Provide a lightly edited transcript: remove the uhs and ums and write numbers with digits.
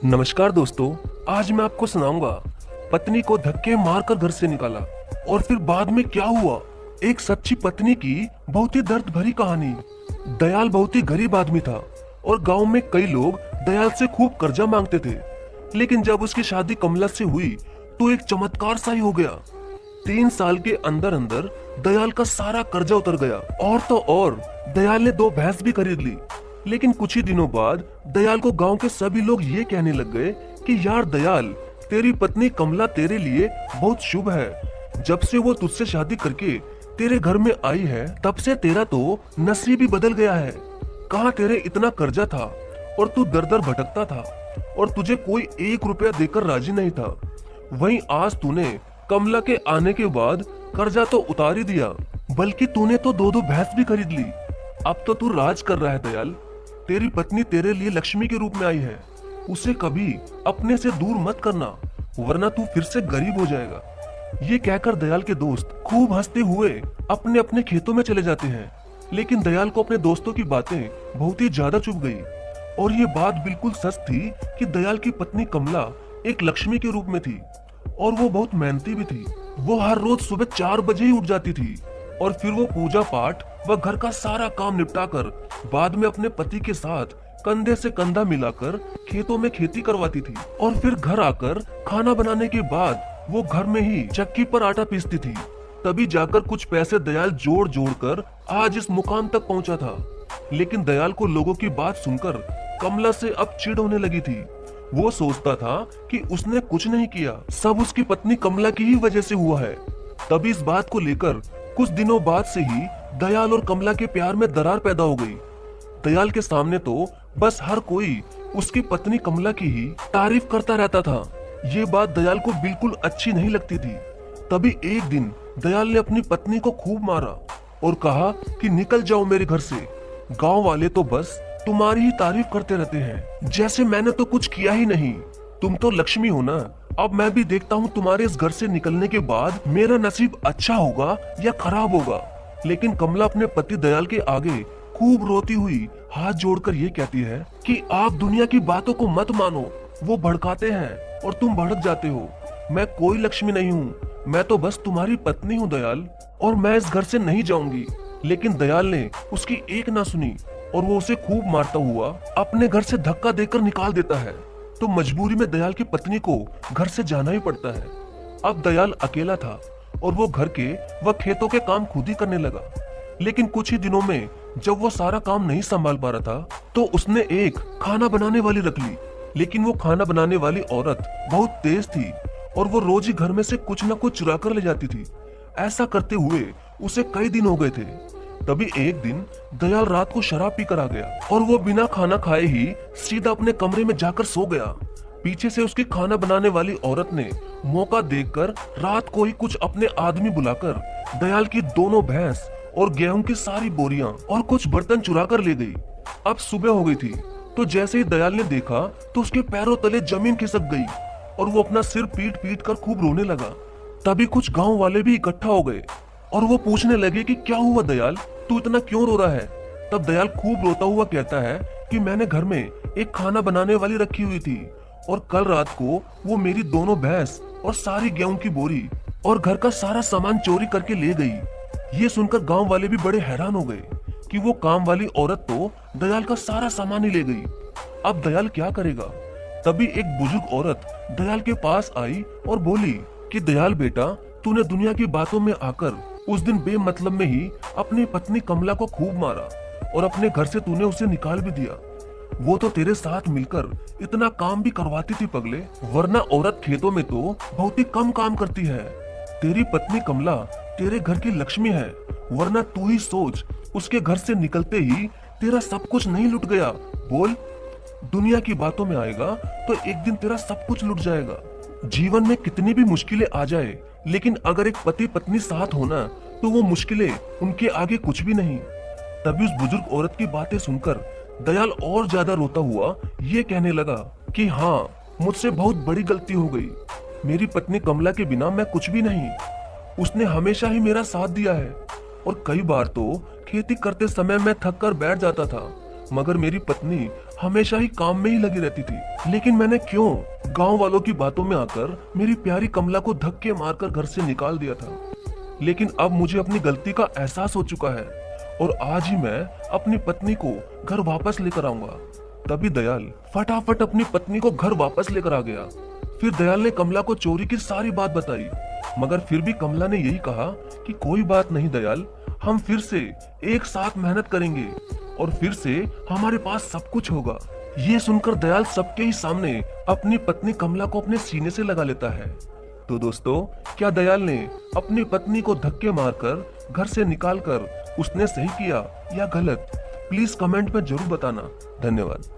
नमस्कार दोस्तों। आज मैं आपको सुनाऊंगा पत्नी को धक्के मारकर घर से निकाला और फिर बाद में क्या हुआ। एक सच्ची पत्नी की बहुत ही दर्द भरी कहानी। दयाल बहुत ही गरीब आदमी था और गांव में कई लोग दयाल से खूब कर्जा मांगते थे। लेकिन जब उसकी शादी कमला से हुई तो एक चमत्कार सा ही हो गया। 3 साल के अंदर अंदर दयाल का सारा कर्जा उतर गया और तो और दयाल ने 2 भैंस भी खरीद ली। लेकिन कुछ ही दिनों बाद दयाल को गांव के सभी लोग ये कहने लग गए कि यार दयाल, तेरी पत्नी कमला तेरे लिए बहुत शुभ है। जब से वो तुझसे शादी करके तेरे घर में आई है तब से तेरा तो नसीब ही बदल गया है। कहाँ तेरे इतना कर्जा था और तू दर दर भटकता था और तुझे कोई 1 रुपया देकर राजी नहीं था। वहीं आज तूने कमला के आने के बाद कर्जा तो उतार ही दिया, बल्कि तूने तो 2-2 भैंस भी खरीद ली। अब तो तू राज कर रहा है दयाल। तेरी पत्नी तेरे लिए लक्ष्मी के रूप में आई है। उसे कभी अपने से दूर मत करना, वरना तू फिर से गरीब हो जाएगा। ये कहकर दयाल के दोस्त खूब हंसते हुए अपने अपने खेतों में चले जाते हैं। लेकिन दयाल को अपने दोस्तों की बातें बहुत ही ज्यादा चुभ गई और ये बात बिल्कुल सच थी कि दयाल की पत्नी कमला एक लक्ष्मी के रूप में थी और वो बहुत मेहनती भी थी। वो हर रोज सुबह 4 बजे ही उठ जाती थी और फिर वो पूजा पाठ व घर का सारा काम निपटाकर बाद में अपने पति के साथ कंधे से कंधा मिलाकर खेतों में खेती करवाती थी। और फिर घर आकर खाना बनाने के बाद वो घर में ही चक्की पर आटा पीसती थी। तभी जाकर कुछ पैसे दयाल जोड़ जोड़ कर आज इस मुकाम तक पहुंचा था। लेकिन दयाल को लोगों की बात सुनकर कमला से अब चिढ़ होने लगी थी। वो सोचता था कि उसने कुछ नहीं किया, सब उसकी पत्नी कमला की ही वजह से हुआ है। तभी इस बात को लेकर कुछ दिनों बाद से ही दयाल और कमला के प्यार में दरार पैदा हो गई। दयाल के सामने तो बस हर कोई उसकी पत्नी कमला की ही तारीफ करता रहता था। ये बात दयाल को बिल्कुल अच्छी नहीं लगती थी। तभी एक दिन दयाल ने अपनी पत्नी को खूब मारा और कहा कि निकल जाओ मेरे घर से। गांव वाले तो बस तुम्हारी ही तारीफ करते रहते हैं, जैसे मैंने तो कुछ किया ही नहीं। तुम तो लक्ष्मी हो ना। अब मैं भी देखता हूँ तुम्हारे इस घर से निकलने के बाद मेरा नसीब अच्छा होगा या खराब होगा। लेकिन कमला अपने पति दयाल के आगे खूब रोती हुई हाथ जोड़कर ये कहती है कि आप दुनिया की बातों को मत मानो, वो भड़काते हैं और तुम भड़क जाते हो। मैं कोई लक्ष्मी नहीं हूँ, मैं तो बस तुम्हारी पत्नी हूँ दयाल, और मैं इस घर से नहीं जाऊंगी। लेकिन दयाल ने उसकी एक ना सुनी और वो उसे खूब मारता हुआ अपने घर से धक्का देकर निकाल देता है। तो मजबूरी में दयाल की पत्नी को घर से जाना ही पड़ता है। अब दयाल अकेला था और वो घर के व खेतों के काम खुद ही करने लगा। लेकिन कुछ ही दिनों में जब वो सारा काम नहीं संभाल पा रहा था तो उसने एक खाना बनाने वाली रख ली। लेकिन वो खाना बनाने वाली औरत बहुत तेज थी और वो रोज ही घर में से कुछ न कुछ चुरा कर ले जाती थी। ऐसा करते हुए उसे कई दिन हो गए थे। तभी एक दिन दयाल रात को शराब पीकर आ गया और वो बिना खाना खाए ही सीधा अपने कमरे में जाकर सो गया। पीछे से उसकी खाना बनाने वाली औरत ने मौका देखकर रात को ही कुछ अपने आदमी बुलाकर दयाल की दोनों भैंस और गेहूं की सारी बोरियां और कुछ बर्तन चुरा कर ले गई। अब सुबह हो गई थी तो जैसे ही दयाल ने देखा तो उसके पैरों तले जमीन खिसक गई और वो अपना सिर पीट पीट कर खूब रोने लगा। तभी कुछ गांव वाले भी इकट्ठा हो गए और वो पूछने लगे कि क्या हुआ दयाल, तू इतना क्यों रो रहा है। तब दयाल खूब रोता हुआ कहता है कि मैंने घर में एक खाना बनाने वाली रखी हुई थी और कल रात को वो मेरी दोनों भैंस और सारी गेहूं की बोरी और घर का सारा सामान चोरी करके ले गई। ये सुनकर गांव वाले भी बड़े हैरान हो गए कि वो काम वाली औरत तो दयाल का सारा सामान ही ले गई। अब दयाल क्या करेगा। तभी एक बुजुर्ग औरत दयाल के पास आई और बोली कि दयाल बेटा, तूने दुनिया की बातों में आकर उस दिन बेमतलब में ही अपनी पत्नी कमला को खूब मारा और अपने घर से तूने उसे निकाल भी दिया। वो तो तेरे साथ मिलकर इतना काम भी करवाती थी पगले, वरना औरत खेतों में तो बहुत ही कम काम करती है। तेरी पत्नी कमला तेरे घर की लक्ष्मी है, वरना तू ही सोच, उसके घर से निकलते ही तेरा सब कुछ नहीं लुट गया। बोल, दुनिया की बातों में आएगा तो एक दिन तेरा सब कुछ लुट जाएगा। जीवन में कितनी भी मुश्किलें आ जाए, लेकिन अगर एक पति पत्नी साथ होना तो वो मुश्किलें उनके आगे कुछ भी नहीं। तभी उस बुजुर्ग औरत की बातें सुनकर दयाल और ज्यादा रोता हुआ ये कहने लगा कि हाँ, मुझसे बहुत बड़ी गलती हो गई। मेरी पत्नी कमला के बिना मैं कुछ भी नहीं। उसने हमेशा ही मेरा साथ दिया है और कई बार तो खेती करते समय मैं थक कर बैठ जाता था, मगर मेरी पत्नी हमेशा ही काम में ही लगी रहती थी। लेकिन मैंने क्यों गांव वालों की बातों में आकर मेरी प्यारी कमला को धक्के मारकर घर से निकाल दिया था। लेकिन अब मुझे अपनी गलती का एहसास हो चुका है और आज ही मैं अपनी पत्नी को घर वापस लेकर आऊंगा। तभी दयाल फटाफट अपनी पत्नी को घर वापस लेकर आ गया। फिर दयाल ने कमला को चोरी की सारी बात बताई, मगर फिर भी कमला ने यही कहा कि कोई बात नहीं दयाल, हम फिर से एक साथ मेहनत करेंगे और फिर से हमारे पास सब कुछ होगा। ये सुनकर दयाल सबके ही सामने अपनी पत्नी कमला को अपने सीने से लगा लेता है। तो दोस्तों, क्या दयाल ने अपनी पत्नी को धक्के मारकर घर से निकालकर उसने सही किया या गलत? प्लीज कमेंट में जरूर बताना। धन्यवाद।